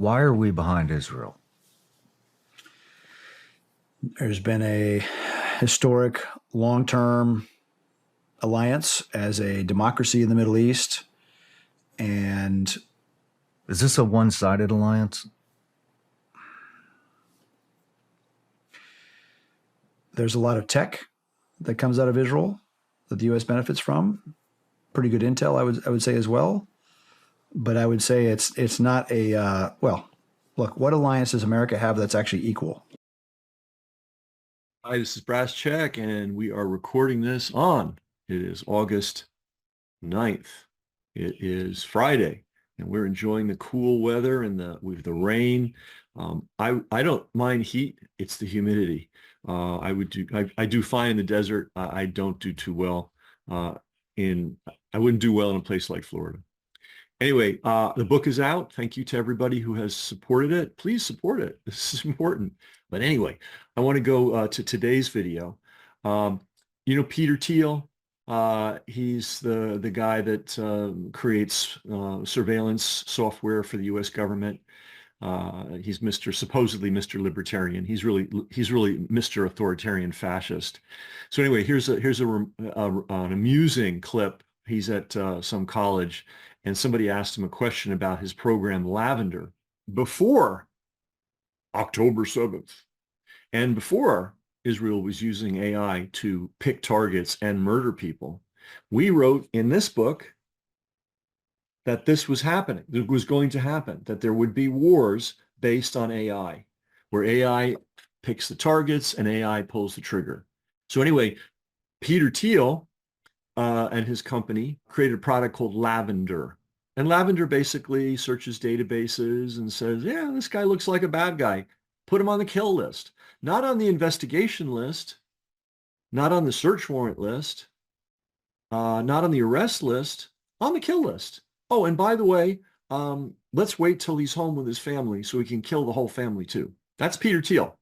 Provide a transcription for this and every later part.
Why are we behind Israel? There's been a historic long-term alliance as a democracy in the Middle East. And is this a one-sided alliance? There's a lot of tech that comes out of Israel that the U.S. benefits from. Pretty good intel, I would say as well. But I would say it's not a look. What alliance does America have that's actually equal? Hi, this is Brass Check, and we are recording this on. It is August 9th. It is Friday, and we're enjoying the cool weather and with the rain. I don't mind heat. It's the humidity. I do fine in the desert. I don't do too well I wouldn't do well in a place like Florida. Anyway, the book is out. Thank you to everybody who has supported it. Please support it. This is important. But anyway, I want to go to today's video. Peter Thiel, he's the guy that creates surveillance software for the U.S. government. He's supposedly Mr. Libertarian. He's really Mr. Authoritarian fascist. So anyway, here's an amusing clip. He's at some college, and somebody asked him a question about his program Lavender before October 7th, and before Israel was using AI to pick targets and murder people. We wrote in this book that this was happening, that it was going to happen, that there would be wars based on AI, where AI picks the targets and AI pulls the trigger. So anyway, Peter Thiel and his company created a product called Lavender. And Lavender basically searches databases and says, yeah, this guy looks like a bad guy. Put him on the kill list, not on the investigation list, not on the search warrant list, not on the arrest list, on the kill list. Oh, and by the way, let's wait till he's home with his family so he can kill the whole family too. That's Peter Thiel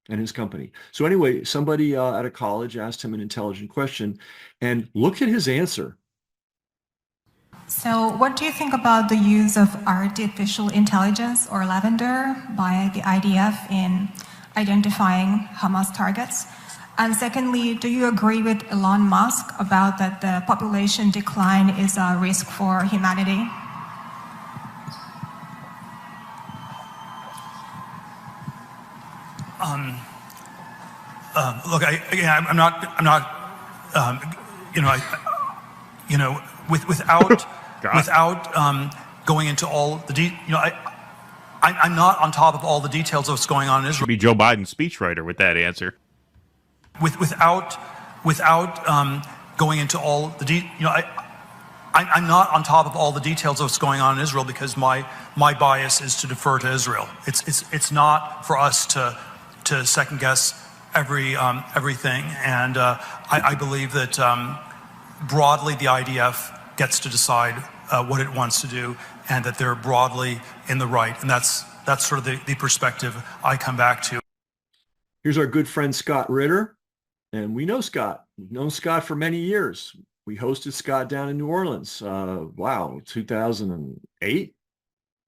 and his company. So anyway, somebody at a college asked him an intelligent question, and look at his answer. So what do you think about the use of artificial intelligence or Lavender by the IDF in identifying Hamas targets? And secondly, do you agree with Elon Musk about that the population decline is a risk for humanity? Look, I'm not, without going into all the I'm not on top of all the details of what's going on in Israel. Be Joe Biden's speechwriter with that answer. Without going into all the I'm not on top of all the details of what's going on in Israel because my bias is to defer to Israel. It's not for us to second guess everything, and I believe that broadly the IDF gets to decide what it wants to do, and that they're broadly in the right, and that's sort of the perspective I come back to. Here's our good friend Scott Ritter, and we know Scott. We've known Scott for many years. We hosted Scott down in New Orleans. Wow, 2008,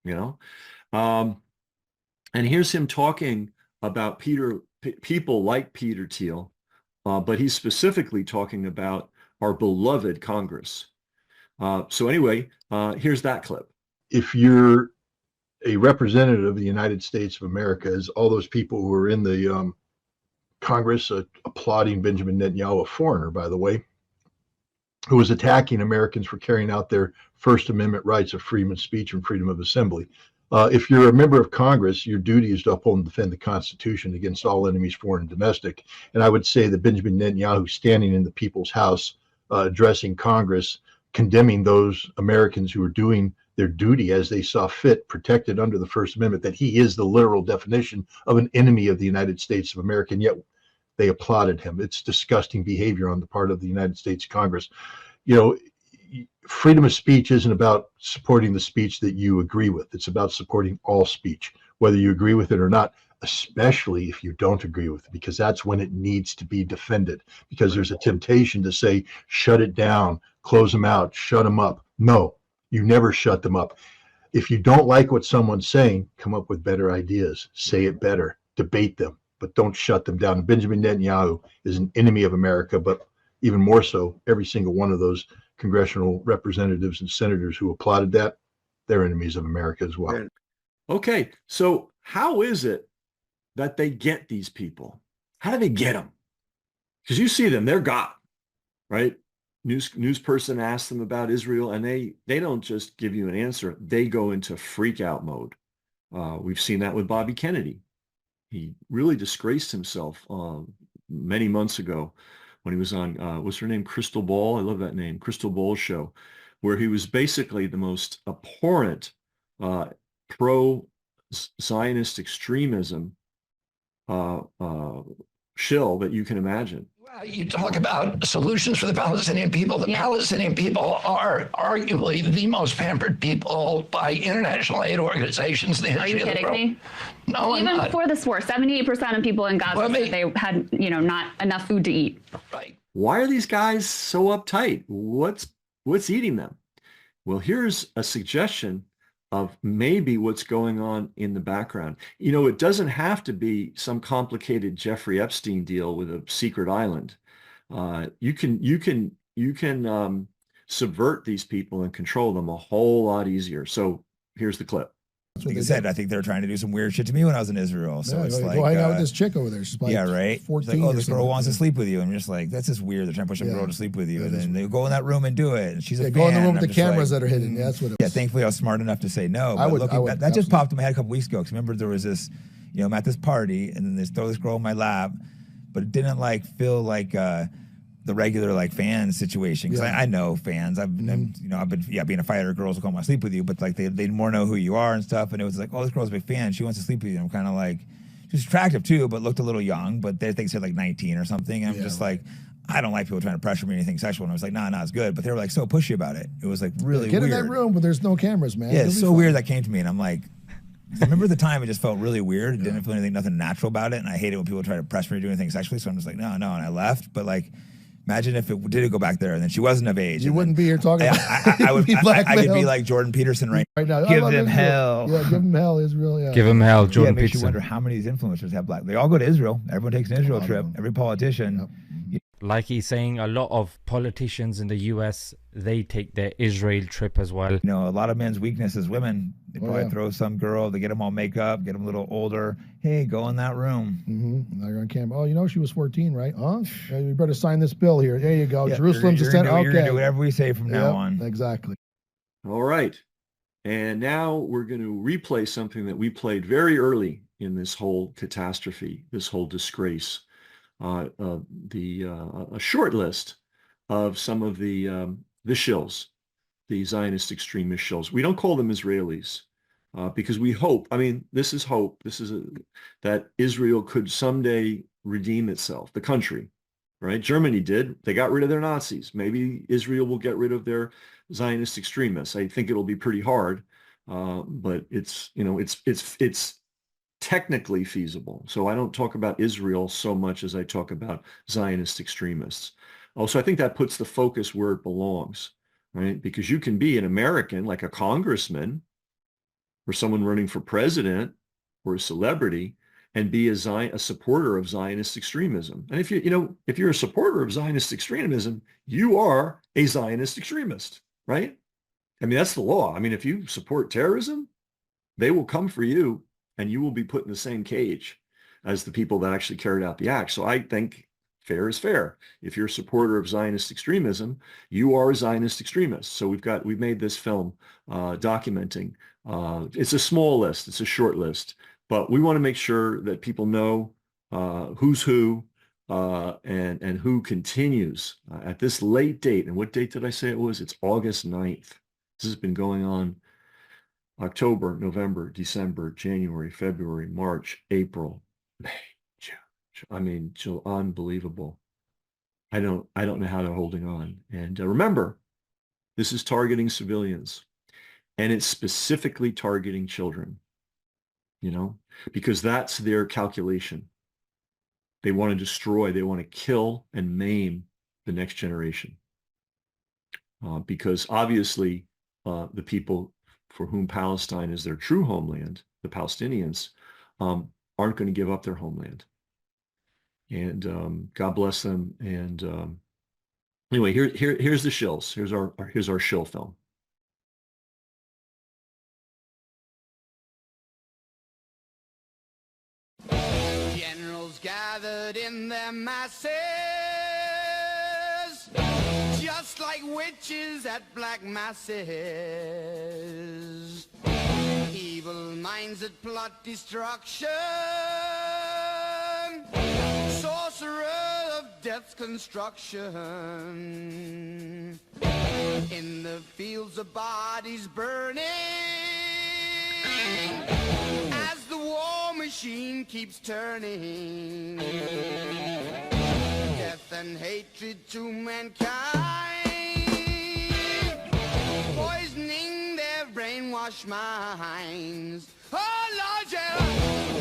and here's him talking about people like Peter Thiel, but he's specifically talking about our beloved Congress. So anyway, here's that clip. If you're a representative of the United States of America, as all those people who are in the Congress applauding Benjamin Netanyahu, a foreigner, by the way, who was attacking Americans for carrying out their First Amendment rights of freedom of speech and freedom of assembly. If you're a member of Congress, your duty is to uphold and defend the Constitution against all enemies, foreign and domestic. And I would say that Benjamin Netanyahu, standing in the People's House, addressing Congress, condemning those Americans who are doing their duty as they saw fit, protected under the First Amendment, that he is the literal definition of an enemy of the United States of America, and yet they applauded him. It's disgusting behavior on the part of the United States Congress. Freedom of speech isn't about supporting the speech that you agree with. It's about supporting all speech, whether you agree with it or not, especially if you don't agree with it, because that's when it needs to be defended, because there's a temptation to say, shut it down, close them out, shut them up. No, you never shut them up. If you don't like what someone's saying, come up with better ideas. Say it better. Debate them, but don't shut them down. Benjamin Netanyahu is an enemy of America, but even more so, every single one of those congressional representatives and senators who applauded that, they're enemies of America as well. Okay, so how is it that they get these people? How do they get them? Because you see them, they're got, right? News person asks them about Israel, and they don't just give you an answer. They go into freak out mode. We've seen that with Bobby Kennedy. He really disgraced himself many months ago when he was on, what's her name? Crystal Ball. I love that name, Crystal Ball show, where he was basically the most abhorrent pro-Zionist extremism shill that you can imagine. You talk about solutions for the Palestinian people. The Palestinian people are arguably the most pampered people by international aid organizations. Are you kidding me? No, even before this war, 78% of people in Gaza said they had, not enough food to eat. Right. Why are these guys so uptight? What's eating them? Well, here's a suggestion of maybe what's going on in the background. It doesn't have to be some complicated Jeffrey Epstein deal with a secret island. You can subvert these people and control them a whole lot easier. So here's the clip. Like I said, I think they were trying to do some weird shit to me when I was in Israel. So it's like, go hang out with this chick over there. She's like, yeah, right. 14. Like, oh, this girl wants to sleep with you, and you're just like, that's just weird. They're trying to push a girl to sleep with you, and then they go in that room and do it. And she's a fan. Go in the room with the just cameras that are hidden. Yeah, that's what it was. Yeah, thankfully I was smart enough to say no. But that just popped in my head a couple weeks ago. Because remember there was this, I'm at this party, and then they throw this girl in my lap, but it didn't feel like the regular fan situation, because I know fans. I've been being a fighter. Girls will come want to sleep with you, but they more know who you are and stuff. And it was like, oh, this girl's a big fan. She wants to sleep with you. And I'm kind of like, she's attractive too, but looked a little young. But they think she's like 19 or something. And I'm just like, I don't like people trying to pressure me or anything sexual. And I was like, nah, it's good. But they were like so pushy about it. It was like really get weird. in that room, but there's no cameras, man. Yeah, it's so weird that came to me, and I'm like. I remember the time it just felt really weird. It didn't feel nothing natural about it, and I hated when people try to press me to do anything sexually. So I'm just like, no, and I left. But imagine if it did go back there, and then she wasn't of age. You wouldn't be here talking about I would be I could be like Jordan Peterson right now. Give them hell. Yeah, give them hell, Israel. Yeah. Give them hell, Jordan Peterson. Makes you wonder how many of these influencers have black. They all go to Israel. Everyone takes an Israel trip. Every politician. Yep. Like he's saying, a lot of politicians in the U.S., they take their Israel trip as well. A lot of men's weakness is women. They probably throw some girl, they get them all makeup, get them a little older. Hey, go in that room. Mm-hmm. Now you're on camera. Oh, she was 14, right? Huh? You better sign this bill here. There you go. Jerusalem's a center. Okay. You're going to do whatever we say from now on. Exactly. All right. And now we're going to replay something that we played very early in this whole catastrophe, this whole disgrace. A short list of some of the shills, the Zionist extremist shills. We don't call them Israelis because we hope. This is hope. This is that Israel could someday redeem itself, the country, right? Germany did. They got rid of their Nazis. Maybe Israel will get rid of their Zionist extremists. I think it'll be pretty hard, but it's technically feasible. So I don't talk about Israel so much as I talk about Zionist extremists. Also, I think that puts the focus where it belongs, right? Because you can be an American, like a congressman or someone running for president or a celebrity, and be a supporter of Zionist extremism. And if you're a supporter of Zionist extremism, you are a Zionist extremist, right? That's the law. If you support terrorism, they will come for you, and you will be put in the same cage as the people that actually carried out the act. So I think fair is fair. If you're a supporter of Zionist extremism, you are a Zionist extremist. So we've made this film documenting. It's a small list. It's a short list. But we want to make sure that people know who's who and who continues at this late date. And what date did I say it was? It's August 9th. This has been going on October, November, December, January, February, March, April, May, June. Unbelievable. I don't know how they're holding on. And remember, this is targeting civilians, and it's specifically targeting children, because that's their calculation. They want to destroy, they want to kill and maim the next generation. Because obviously the people for whom Palestine is their true homeland, the Palestinians, aren't going to give up their homeland. And God bless them. And anyway, here's the shills. Here's our shill film. Generals gathered in their masses, just like witches at black masses. Evil minds that plot destruction, sorcerer of death's construction. In the fields of bodies burning, as the war machine keeps turning. Death and hatred to mankind, poisoning their brainwashed minds. Oh Lord, yeah.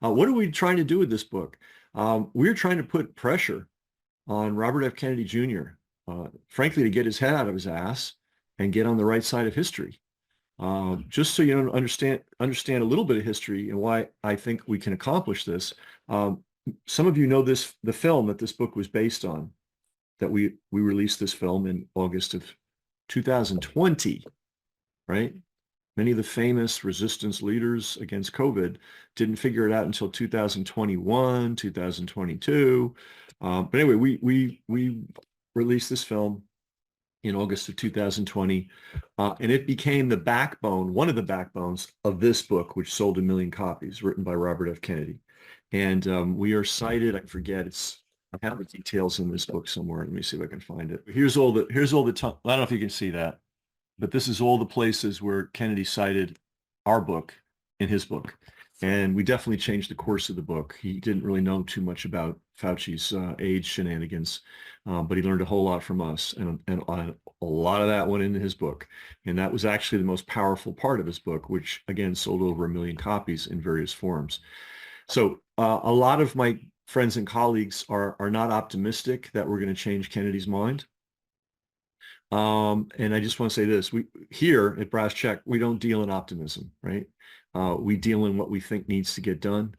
What are we trying to do with this book? We're trying to put pressure on Robert F. Kennedy Jr., frankly, to get his head out of his ass and get on the right side of history. Just so you understand a little bit of history and why I think we can accomplish this. Some of you know the film that this book was based on, that we released this film in August of 2020, right? Many of the famous resistance leaders against COVID didn't figure it out until 2021, 2022. But anyway, we released this film in August of 2020, and it became the backbone, one of the backbones of this book, which sold 1 million copies, written by Robert F. Kennedy. And we are cited, I forget, I have the details in this book somewhere. Let me see if I can find it. Here's all the I don't know if you can see that, but this is all the places where Kennedy cited our book in his book. And we definitely changed the course of the book. He didn't really know too much about Fauci's age shenanigans, but he learned a whole lot from us. And a lot of that went into his book. And that was actually the most powerful part of his book, which again sold over 1 million copies in various forms. So a lot of my friends and colleagues are not optimistic that we're going to change Kennedy's mind. And I just want to say this, we here at Brass Check, we don't deal in optimism, right? We deal in what we think needs to get done,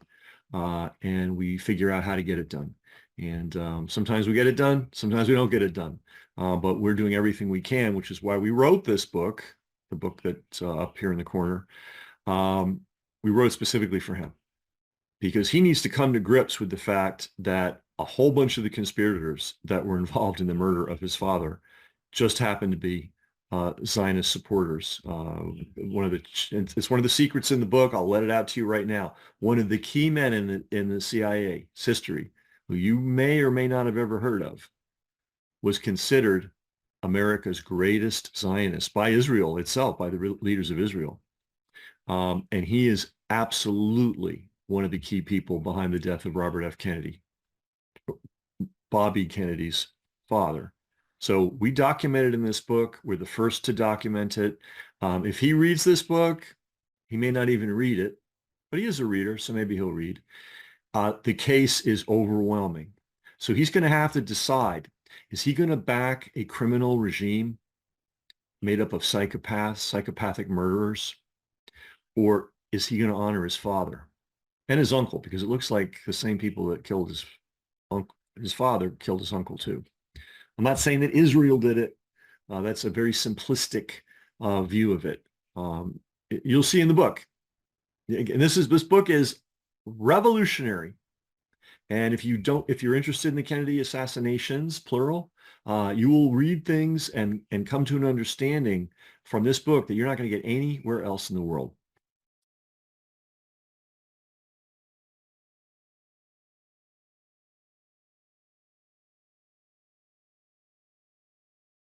and we figure out how to get it done. And sometimes we get it done, sometimes we don't get it done. But we're doing everything we can, which is why we wrote this book, the book that's up here in the corner. We wrote specifically for him, because he needs to come to grips with the fact that a whole bunch of the conspirators that were involved in the murder of his father just happened to be Zionist supporters. It's one of the secrets in the book. I'll let it out to you right now. One of the key men in the CIA's history, who you may or may not have ever heard of, was considered America's greatest Zionist by Israel itself, by the leaders of Israel. And he is absolutely one of the key people behind the death of Robert F. Kennedy, Bobby Kennedy's father. So we documented in this book. We're the first to document it. If he reads this book, he may not even read it, but he is a reader, so maybe he'll read. The case is overwhelming. So he's going to have to decide, is he going to back a criminal regime made up of psychopaths, psychopathic murderers? Or is he going to honor his father and his uncle? Because it looks like the same people that killed his uncle, his father killed his uncle too. I'm not saying that Israel did it. That's a very simplistic view of it. You'll see in the book. And this book is revolutionary. And if you're interested in the Kennedy assassinations, plural, you will read things and come to an understanding from this book that you're not going to get anywhere else in the world.